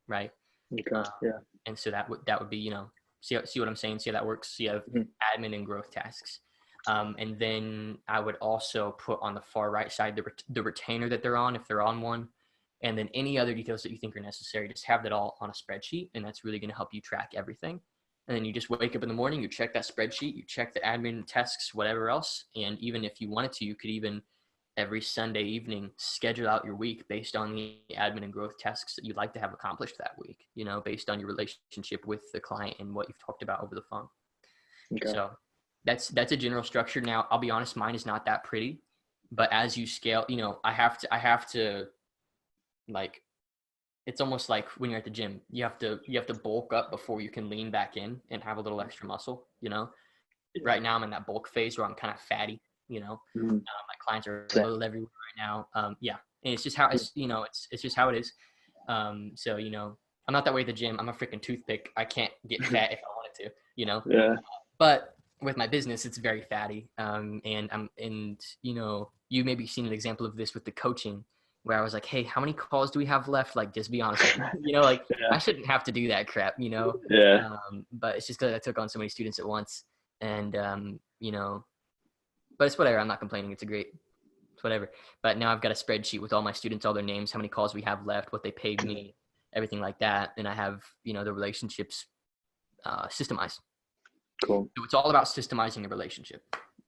right? Okay. Yeah. And so that would be, see what I'm saying? See how that works? So you have admin and growth tasks. And then I would also put on the far right side the retainer that they're on, if they're on one, and then any other details that you think are necessary. Just have that all on a spreadsheet, and that's really going to help you track everything. And then you just wake up in the morning, you check that spreadsheet, you check the admin tasks, whatever else. And even if you wanted to, you could even every Sunday evening schedule out your week based on the admin and growth tasks that you'd like to have accomplished that week, based on your relationship with the client and what you've talked about over the phone. Okay. So that's a general structure. Now, I'll be honest, mine is not that pretty, but as you scale, I have to like, it's almost like when you're at the gym, you have to bulk up before you can lean back in and have a little extra muscle, Right now I'm in that bulk phase where I'm kind of fatty, my clients are a little everywhere right now. Yeah. And it's just how it's just how it is. So, I'm not that way at the gym. I'm a freaking toothpick. I can't get fat if I wanted to, Yeah. But with my business, it's very fatty. You maybe seen an example of this with the coaching, where I was like, hey, how many calls do we have left? Like, just be honest. Yeah. I shouldn't have to do that crap, Yeah. But it's just because I took on so many students at once, and but it's whatever. I'm not complaining. It's whatever. But now I've got a spreadsheet with all my students, all their names, how many calls we have left, what they paid me, everything like that. And I have, the relationships systemized. Cool. So it's all about systemizing a relationship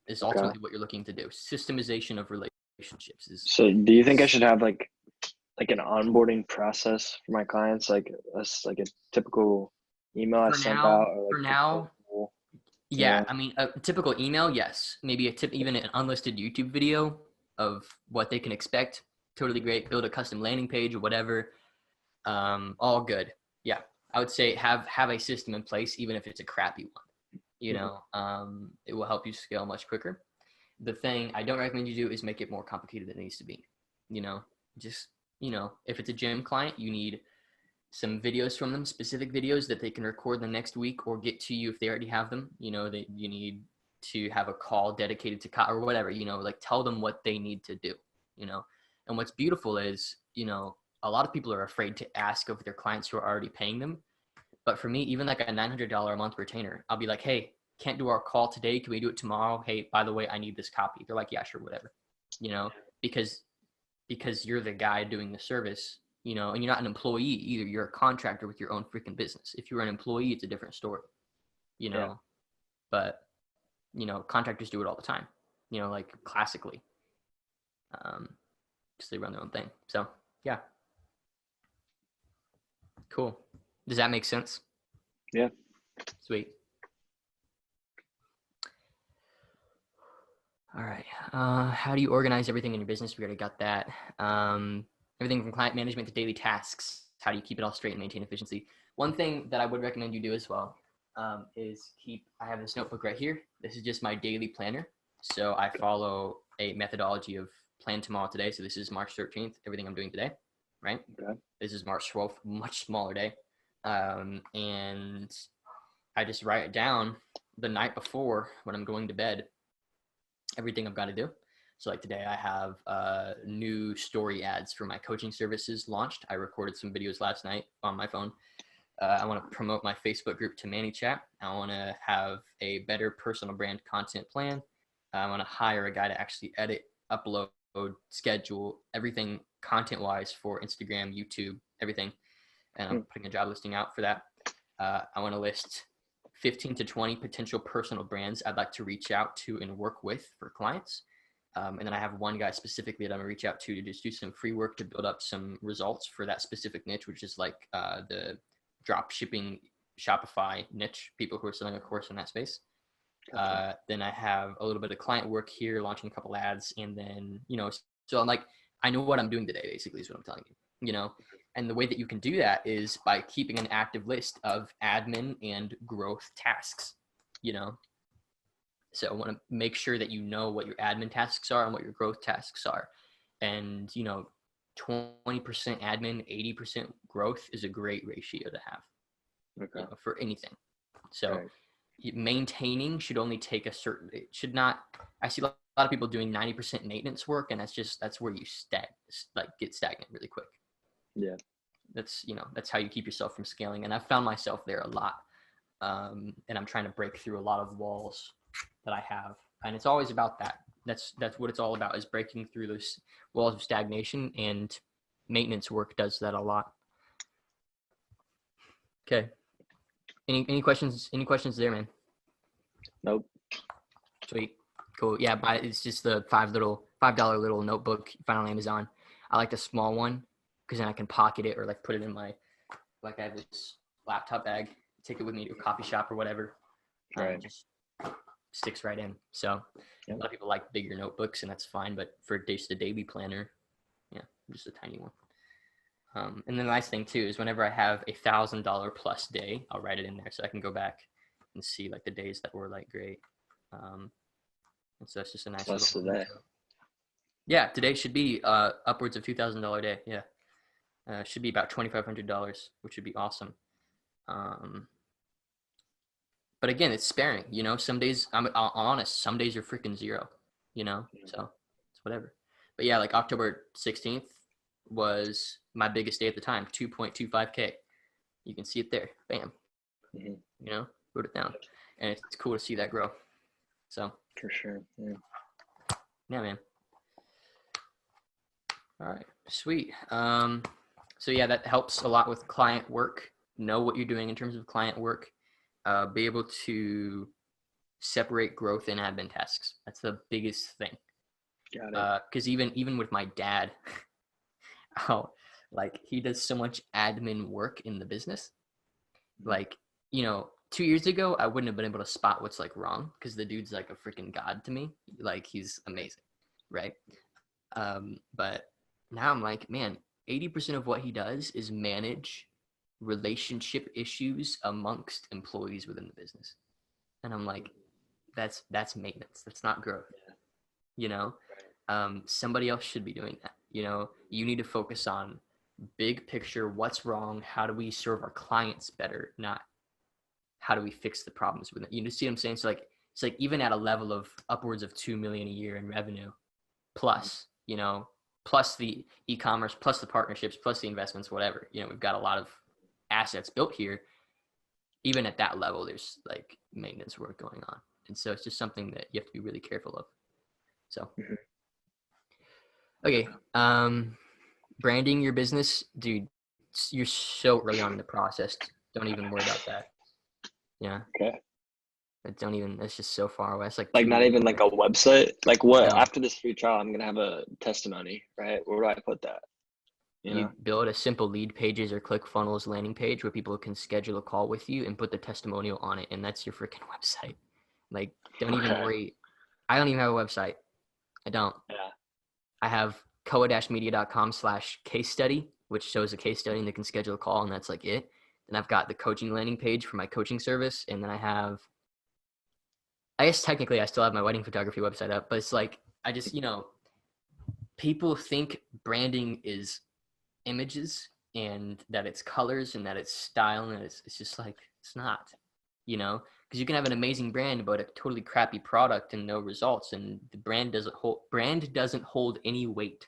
is ultimately what you're looking to do. Systemization of relationships is. So do you think I should have like an onboarding process for my clients, like a typical email I sent out? Or for now, yeah. I mean, a typical email, yes. Maybe even an unlisted YouTube video of what they can expect. Totally great. Build a custom landing page or whatever. All good. Yeah. I would say have a system in place, even if it's a crappy one. It will help you scale much quicker. The thing I don't recommend you do is make it more complicated than it needs to be. If it's a gym client, you need some videos from them, specific videos that they can record the next week or get to you if they already have them. That you need to have a call dedicated to or whatever, tell them what they need to do, and what's beautiful is, a lot of people are afraid to ask of their clients who are already paying them. But for me, even like a $900 a month retainer, I'll be like, hey, can't do our call today. Can we do it tomorrow? Hey, by the way, I need this copy. They're like, yeah, sure, whatever, because you're the guy doing the service, and you're not an employee either. You're a contractor with your own freaking business. If you're an employee, it's a different story, but, contractors do it all the time, like classically, because they run their own thing. So yeah. Cool. Does that make sense? Yeah. Sweet. All right. How do you organize everything in your business? We already got that. Everything from client management to daily tasks. How do you keep it all straight and maintain efficiency? One thing that I would recommend you do as well is I have this notebook right here. This is just my daily planner. So I follow a methodology of plan tomorrow today. So this is March 13th, everything I'm doing today, right? Okay. This is March 12th, much smaller day. And I just write it down the night before when I'm going to bed, everything I've got to do. So like today I have new story ads for my coaching services launched. I recorded some videos last night on my phone. I want to promote my Facebook group to ManyChat. I want to have a better personal brand content plan. I want to hire a guy to actually edit, upload, schedule everything content-wise for Instagram, YouTube, everything. And I'm putting a job listing out for that. I want to list 15 to 20 potential personal brands I'd like to reach out to and work with for clients. And then I have one guy specifically that I'm going to reach out to just do some free work to build up some results for that specific niche, which is like the drop shipping Shopify niche, people who are selling a course in that space. Gotcha. Then I have a little bit of client work here, launching a couple ads, and then, so I'm like, I know what I'm doing today, basically, is what I'm telling you, and the way that you can do that is by keeping an active list of admin and growth tasks, So I want to make sure that you know what your admin tasks are and what your growth tasks are. And, 20% admin, 80% growth is a great ratio to have for anything. So maintaining should only take it should not, I see a lot of people doing 90% maintenance work, and that's where you get stagnant really quick. Yeah. That's how you keep yourself from scaling. And I've found myself there a lot. And I'm trying to break through a lot of walls that I have. And it's always about that. That's what it's all about, is breaking through those walls of stagnation, and maintenance work does that a lot. Okay. Any questions there, man? Nope. Sweet. Cool. Yeah, it's just the $5 little notebook you find on Amazon. I like the small one because then I can pocket it or like put it in my, like I have this laptop bag, take it with me to a coffee shop or whatever. Right. Just sticks right in. So a lot of people like bigger notebooks, and that's fine. But for just a daily planner, just a tiny one. And the nice thing too is whenever I have $1,000 plus day, I'll write it in there so I can go back and see like the days that were like great. And so it's just a nice Plus little today. Yeah, today should be upwards of $2,000 day. Yeah, should be about $2,500, which would be awesome. But again, it's sparing. Some days I'm honest. Some days are freaking zero. So it's whatever. But yeah, like October 16th was my biggest day at the time, 2.25K. You can see it there. Bam. Mm-hmm. Wrote it down, and it's cool to see that grow. So for sure. Yeah, man. All right, sweet. So yeah, that helps a lot with client work. Know what you're doing in terms of client work. Be able to separate growth and admin tasks. That's the biggest thing. Got it. Because even with my dad, he does so much admin work in the business. 2 years ago, I wouldn't have been able to spot what's like wrong, because the dude's like a freaking god to me. Like, he's amazing, right? But now I'm like, man, 80% of what he does is manage relationship issues amongst employees within the business. And I'm like, that's maintenance. That's not growth. Somebody else should be doing that. You need to focus on big picture, what's wrong, how do we serve our clients better, not how do we fix the problems with it. You see what I'm saying? So it's like even at a level of upwards of 2 million a year in revenue, plus plus the e-commerce, plus the partnerships, plus the investments, whatever, we've got a lot of assets built here. Even at that level, there's like maintenance work going on. And so it's just something that you have to be really careful of. So, okay. Branding your business, dude, you're so early on in the process. Don't even worry about that. Yeah. Okay. It's just so far away. It's like not even like a website. Like what? No. After this free trial, I'm gonna have a testimony, right? Where do I put that? You build a simple lead pages or ClickFunnels landing page where people can schedule a call with you and put the testimonial on it, and that's your freaking website. Like, don't even worry. I don't even have a website. I don't. Yeah. I have koa-media.com/case study, which shows a case study and they can schedule a call, and that's like it. And I've got the coaching landing page for my coaching service, and then I guess technically I still have my wedding photography website up, but it's like, I just, people think branding is images and that it's colors and that it's style, and it's just like, it's not, because you can have an amazing brand but a totally crappy product and no results, and the brand doesn't hold any weight.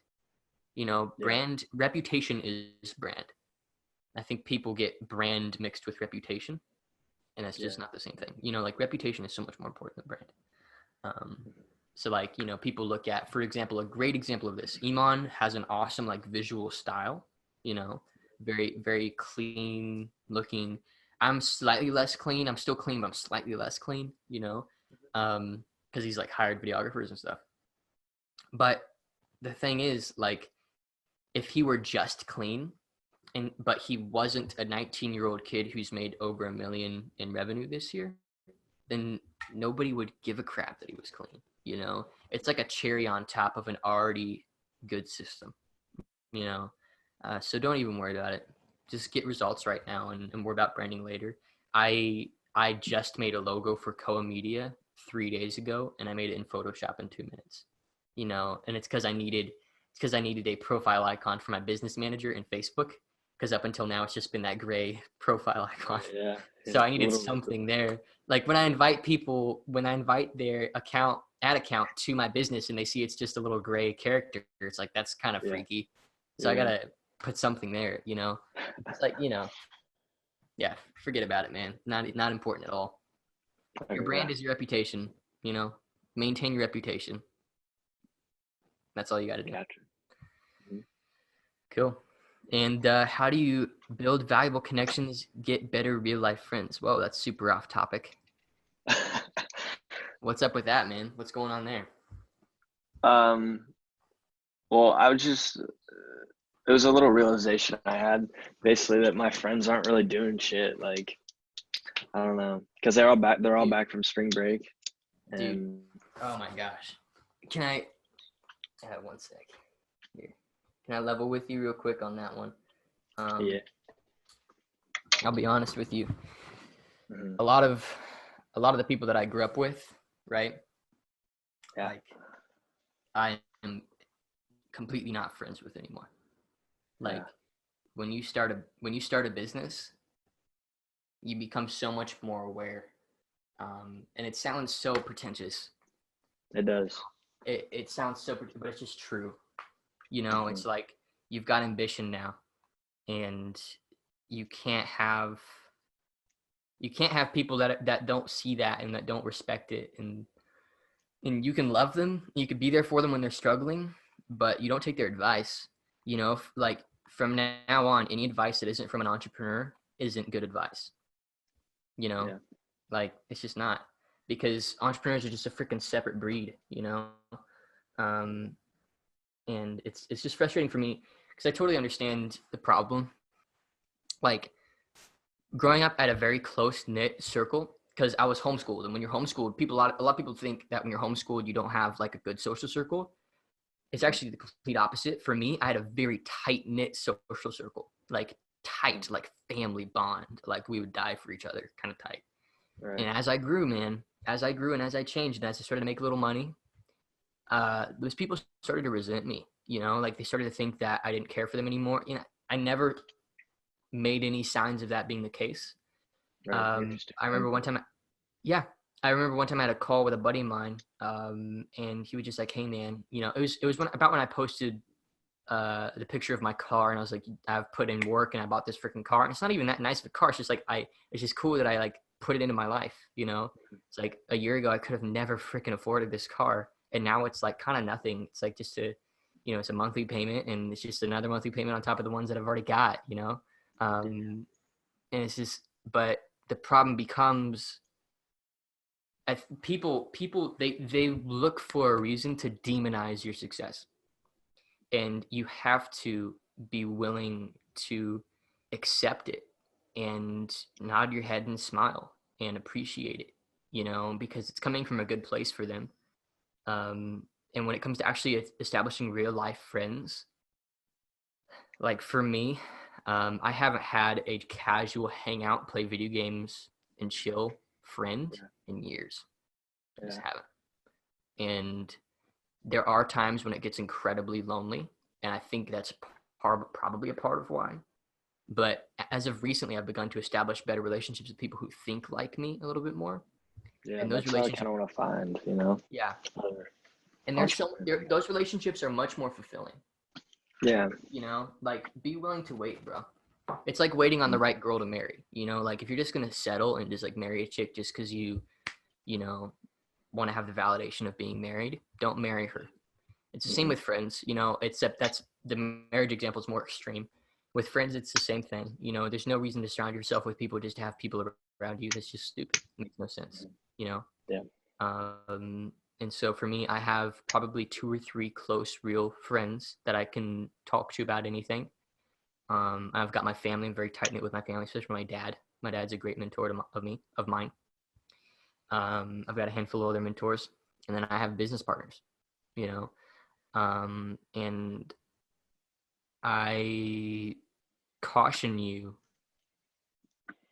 Brand reputation is brand. I think people get brand mixed with reputation, and that's just not the same thing. Like, reputation is so much more important than brand. So people look at, for example, a great example of this, Iman has an awesome like visual style, very, very clean looking. I'm slightly less clean. I'm still clean, but I'm slightly less clean, because he's like hired videographers and stuff. But the thing is, like, if he were just clean, but he wasn't a 19-year-old kid who's made over $1 million in revenue this year, then nobody would give a crap that he was clean. You know, it's like a cherry on top of an already good system. You know, so don't even worry about it. Just get results right now, and worry about branding later. I just made a logo for Koa Media 3 days ago, and I made it in Photoshop in 2 minutes. You know, and it's because I needed a profile icon for my business manager in Facebook, because up until now it's just been that gray profile icon. Yeah. So I needed Little something there. Like when I invite their ad account to my business and they see it's just a little gray character, it's like, that's kind of Yeah. freaky. So I gotta put something there, you know. It's like, you know, yeah, forget about it, man. Not important at all. Your brand is your reputation, you know. Maintain your reputation. That's all you gotta do. Gotcha. Cool. And how do you build valuable connections, get better real life friends? Whoa, that's super off topic. What's up with that, man? What's going on there? Well, it was a little realization I had, basically, that my friends aren't really doing shit. Like, I don't know, because they're all back from spring break. And Dude, oh my gosh. Can I, one sec here. Can I level with you real quick on that one? yeah. I'll be honest with you. Mm-hmm. A lot of the people that I grew up with, right? Yeah. Like, I am completely not friends with anymore. Like, when you start a business, you become so much more aware. And it sounds so pretentious. It does. It sounds so, but it's just true. You know, it's like, you've got ambition now, and you can't have people that don't see that and that don't respect it, and you can love them, you could be there for them when they're struggling, but you don't take their advice. You know, like, from now on, any advice that isn't from an entrepreneur isn't good advice. You know, like, it's just not, because entrepreneurs are just a freaking separate breed, you know? And it's just frustrating for me, because I totally understand the problem. Like, growing up at a very close-knit circle, because I was homeschooled, and when you're homeschooled, a lot of people think that when you're homeschooled, you don't have like a good social circle. It's actually the complete opposite. For me, I had a very tight-knit social circle, like tight, like family bond, like we would die for each other, kind of tight. Right. And as I grew, and as I changed, and as I started to make a little money, those people started to resent me, you know, like they started to think that I didn't care for them anymore. You know, I never made any signs of that being the case. Right. I remember one time I had a call with a buddy of mine, and he was just like, "Hey man, you know," it was about when I posted the picture of my car, and I was like, "I've put in work and I bought this freaking car." And it's not even that nice of a car. It's just like it's just cool that I like put it into my life, you know. It's like a year ago I could have never freaking afforded this car, and now it's like kind of nothing. It's like just it's a monthly payment, and it's just another monthly payment on top of the ones that I've already got, you know. And it's just, but the problem becomes, people they look for a reason to demonize your success, and you have to be willing to accept it and nod your head and smile and appreciate it, you know, because it's coming from a good place for them. And when it comes to actually establishing real life friends, like for me, I haven't had a casual hangout, play video games, and chill friend in years. I just haven't. And there are times when it gets incredibly lonely, and I think that's probably a part of why. But as of recently, I've begun to establish better relationships with people who think like me a little bit more. Yeah, and those that's what I kind of want to find, you know. Yeah, and those relationships are much more fulfilling. Yeah. You know, like, be willing to wait, bro. It's like waiting on the right girl to marry. You know, like if you're just gonna settle and just like marry a chick just because you know, want to have the validation of being married, don't marry her. It's the same with friends, you know, except that's the marriage example is more extreme. With friends, it's the same thing. You know, there's no reason to surround yourself with people just to have people around you. That's just stupid. It makes no sense, you know? Yeah. And so for me, I have probably 2 or 3 close, real friends that I can talk to about anything. I've got my family. I'm very tight knit with my family, especially my dad. My dad's a great mentor of mine. I've got a handful of other mentors, and then I have business partners, you know, and I caution you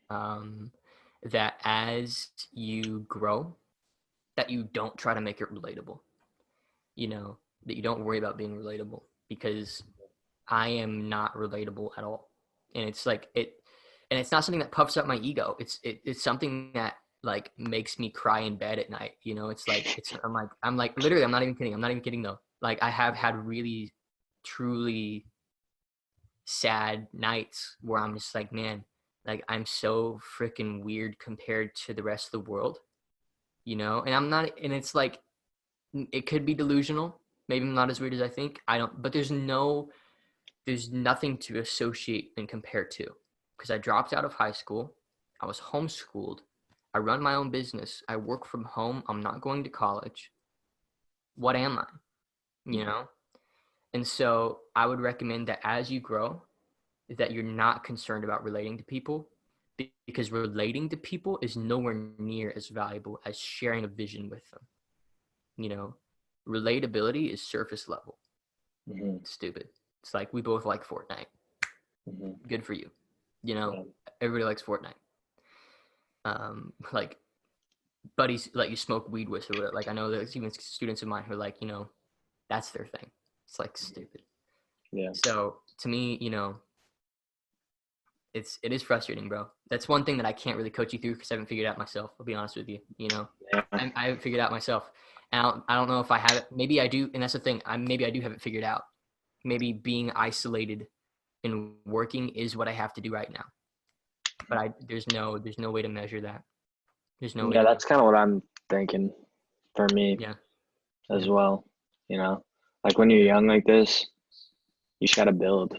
that as you grow, that you don't try to make it relatable, that you don't worry about being relatable, because I am not relatable at all. And it's like and it's not something that puffs up my ego. It's something that like makes me cry in bed at night. I'm like literally, I'm not even kidding. I'm not even kidding though. Like I have had really, truly sad nights where I'm just like, man, like I'm so freaking weird compared to the rest of the world, and I'm not, and it's like, it could be delusional. Maybe I'm not as weird as I think. I don't, but there's nothing to associate and compare to, because I dropped out of high school. I was homeschooled. I run my own business. I work from home. I'm not going to college. What am I? And so I would recommend that as you grow, that you're not concerned about relating to people, because relating to people is nowhere near as valuable as sharing a vision with them. Relatability is surface level. Mm-hmm. It's stupid. It's like, we both like Fortnite. Mm-hmm. Good for you. Yeah. Everybody likes Fortnite. Like buddies like you smoke weed with, or whatever. Like I know there's even students of mine who are like, that's their thing. It's like stupid. Yeah. So to me, it is frustrating, bro. That's one thing that I can't really coach you through, because I haven't figured out myself. I'll be honest with you. Yeah. I haven't figured out myself. And I don't know if I have it. Maybe I do, and that's the thing. Maybe I do have it figured out. Maybe being isolated and working is what I have to do right now. But there's no way to measure that. There's no way. Yeah, that's kind of what I'm thinking for me as well. Like when you're young like this, you just gotta build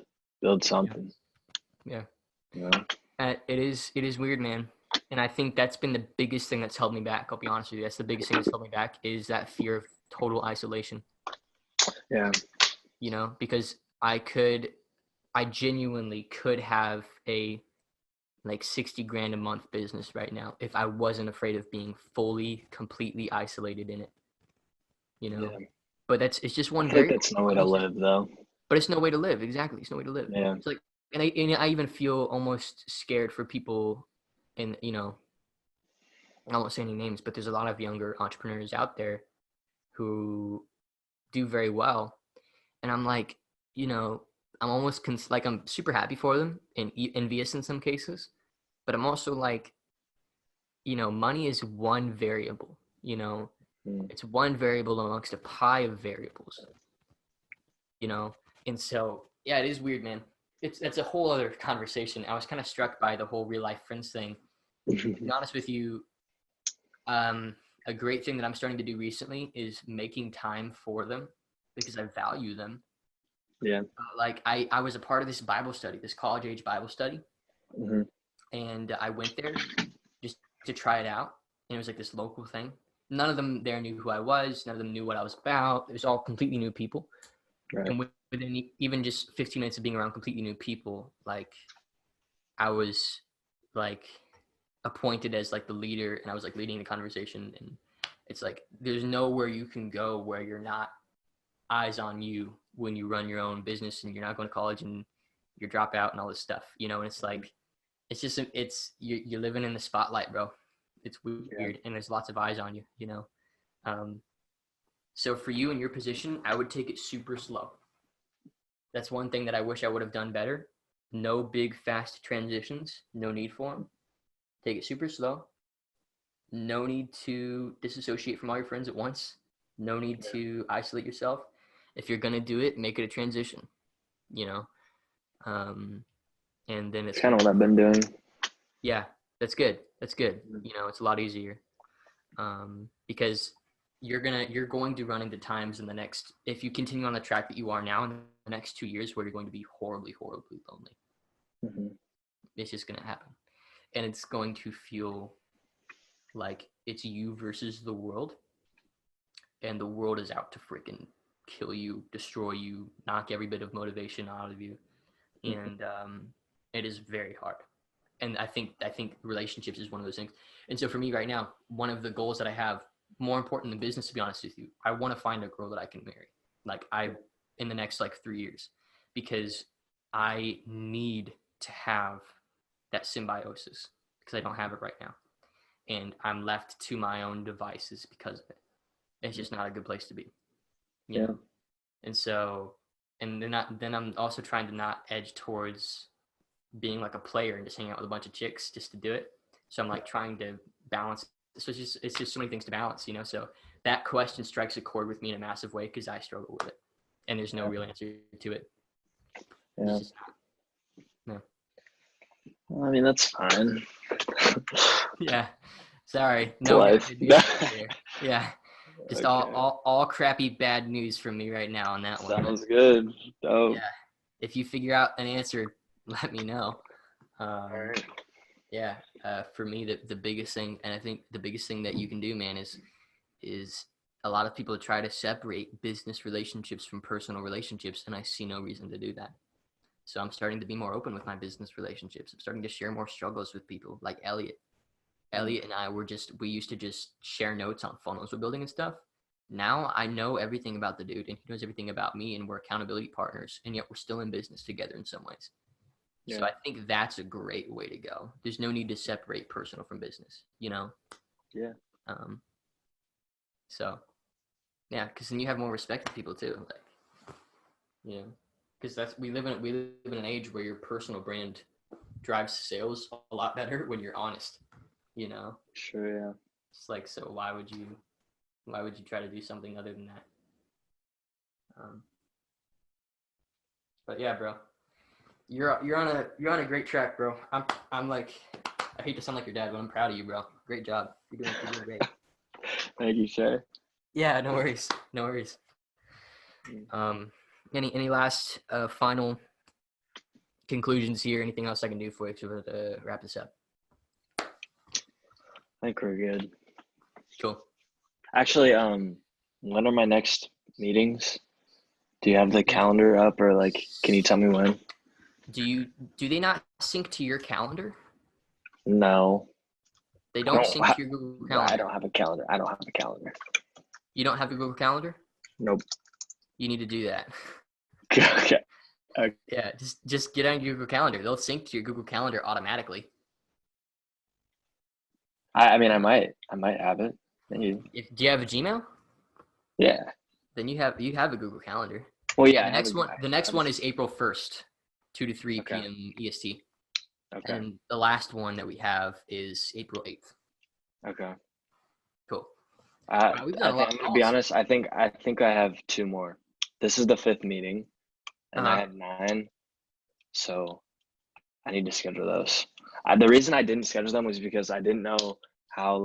something. Yeah. You know? It is weird, man. And I think that's been the biggest thing that's held me back. I'll be honest with you. That's the biggest thing that's held me back, is that fear of total isolation. Yeah. Because I genuinely could have a like 60 grand a month business right now if I wasn't afraid of being fully, completely isolated in it. Yeah. But it's just one I very. think that's no way to live, though. But it's no way to live. Exactly, it's no way to live. Yeah. It's like, and I even feel almost scared for people, and I won't say any names, but there's a lot of younger entrepreneurs out there who do very well, and I'm like, I'm almost like, I'm super happy for them and envious in some cases, but I'm also like, money is one variable. It's one variable amongst a pie of variables. And so yeah, it is weird, man. It's a whole other conversation. I was kind of struck by the whole real life friends thing. To be honest with you, a great thing that I'm starting to do recently is making time for them, because I value them. Yeah. Like I was a part of this Bible study, this college age Bible study. Mm-hmm. And I went there just to try it out. And it was like this local thing. None of them there knew who I was. None of them knew what I was about. It was all completely new people. Right. And within even just 15 minutes of being around completely new people, like I was like appointed as like the leader, and I was like leading the conversation. And it's like, there's nowhere you can go where you're not eyes on you when you run your own business and you're not going to college and you drop out and all this stuff, and it's like, it's just, you're living in the spotlight, bro. It's weird. And there's lots of eyes on you, so for you in your position, I would take it super slow. That's one thing that I wish I would have done better. No big fast transitions, no need for them. Take it super slow. No need to disassociate from all your friends at once. No need to isolate yourself. If you're gonna do it, make it a transition, and then it's kind of what I've been doing. Yeah, that's good. It's a lot easier, because you're going to run into times in the next, if you continue on the track that you are now, in the next 2 years, where you're going to be horribly, horribly lonely. Mm-hmm. It's just going to happen, and it's going to feel like it's you versus the world, and the world is out to freaking kill you, destroy you, knock every bit of motivation out of you. and it is very hard. And I think relationships is one of those things. And so for me right now, one of the goals that I have, more important than business, to be honest with you, I want to find a girl that I can marry, in the next 3 years, because I need to have that symbiosis, because I don't have it right now, and I'm left to my own devices because of it. It's just not a good place to be, you know? And so, and then I'm also trying to not edge towards being like a player and just hang out with a bunch of chicks just to do it. So I'm trying to balance. So it's just so many things to balance, So that question strikes a chord with me in a massive way, because I struggle with it, and there's no real answer to it. Yeah. No. Well, I mean, that's fine. Yeah. Sorry. No life. Yeah. Just okay. all crappy bad news from me right now on that one. Sounds good. Dope. Yeah. If you figure out an answer, let me know. All right. Yeah. For me, the biggest thing, and I think the biggest thing that you can do, man, is a lot of people try to separate business relationships from personal relationships, and I see no reason to do that. So I'm starting to be more open with my business relationships. I'm starting to share more struggles with people like Elliot. Elliot and I we used to just share notes on funnels we're building and stuff. Now I know everything about the dude, and he knows everything about me, and we're accountability partners, and yet we're still in business together in some ways. Yeah. So I think that's a great way to go. There's no need to separate personal from business, Yeah. So, yeah, because then you have more respect for people too. Because we live in an age where your personal brand drives sales a lot better when you're honest. Sure. Yeah. It's so why would you try to do something other than that? But yeah, bro, you're on a great track, bro. I'm I hate to sound like your dad, but I'm proud of you, bro. Great job. You're doing great. Thank you, Trey. Yeah, no worries. Any last final conclusions here? Anything else I can do for you to wrap this up? I think we're good. Cool. Actually, when are my next meetings? Do you have the calendar up, or can you tell me when? Do they not sync to your calendar? No. They don't sync to your Google Calendar. I don't have a calendar. You don't have a Google Calendar? Nope. You need to do that. Okay. Yeah, just get on your Google Calendar. They'll sync to your Google Calendar automatically. I mean, I might have it. Maybe. Do you have a Gmail? Yeah. Then you have a Google Calendar. Well, yeah. The next one is April 1st, 2 to 3 p.m. EST. Okay. And the last one that we have is April 8th. Okay. Cool. I'm gonna be honest. I think I have 2 more. This is the 5th meeting, and I have 9, so I need to schedule those. The reason I didn't schedule them was because I didn't know how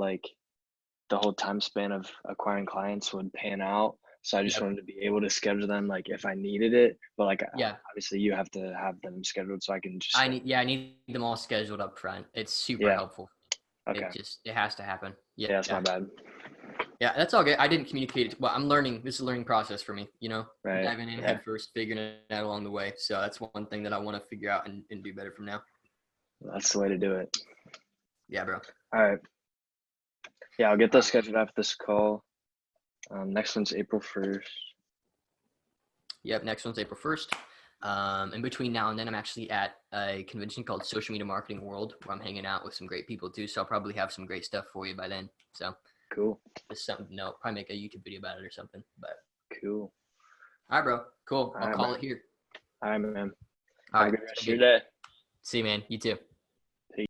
the whole time span of acquiring clients would pan out. So I just wanted to be able to schedule them if I needed it. But obviously you have to have them scheduled so I can just. I need them all scheduled up front. It's super helpful. Okay. It has to happen. Yeah, that's my bad. Yeah, that's all good. I didn't communicate it. Well, I'm learning. This is a learning process for me, Right. Diving in head first, figuring it out along the way. So that's one thing that I want to figure out and do better from now. That's the way to do it. Yeah, bro. All right. Yeah, I'll get those scheduled after this call. Next one's April 1st. Yep, next one's April 1st. In between now and then, I'm actually at a convention called Social Media Marketing World, where I'm hanging out with some great people too. So I'll probably have some great stuff for you by then. So cool. Just something to know. Probably make a YouTube video about it or something. But cool. All right, bro. Cool. I'll call it here. All right, man. All right. Have a good rest of your day. See you, man. You too.